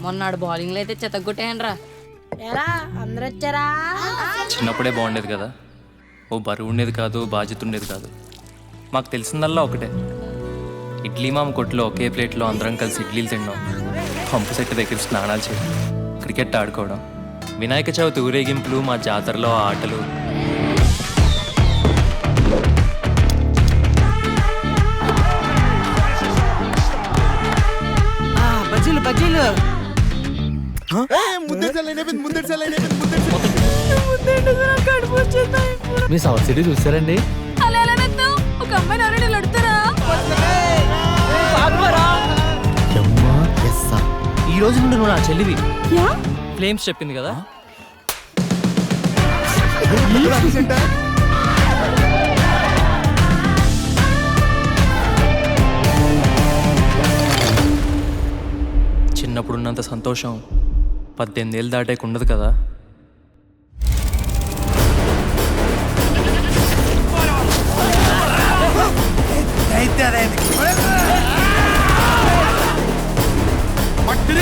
మొన్నాడు బౌలింగ్లో అయితే చెతగొట్టేయండి రా. ఎలా అందరూ వచ్చారా? చిన్నప్పుడే బాగుండేది కదా, ఓ బరువు ఉండేది కాదు, బాధ్యత ఉండేది కాదు. మాకు తెలిసిందల్లా ఒకటే, ఇడ్లీ మామ కొట్లో ఒకే ప్లేట్లో అందరం కలిసి ఇడ్లీలు తిన్నాం, పంపు సెట్ దగ్గర స్నానాలు చేయడం, క్రికెట్ ఆడుకోవడం, వినాయక చవితి ఊరేగింపులు, మా జాతరలో ఆటలు. బజ్జీలు బజ్జీలు మీ సౌత్ సిటీ చూసారండి? అలా ఎలా నెత్తావు? ఒక అమ్మాయిని ఎవరైనా అడుగుతారా? ఈ రోజు నుండి నువ్వు నా చెల్లివి. ఫ్లేమ్స్ చెప్పింది కదా. చిన్నప్పుడున్నంత సంతోషం 18 ఏళ్ళు దాటాక ఉండదు కదా. మట్టి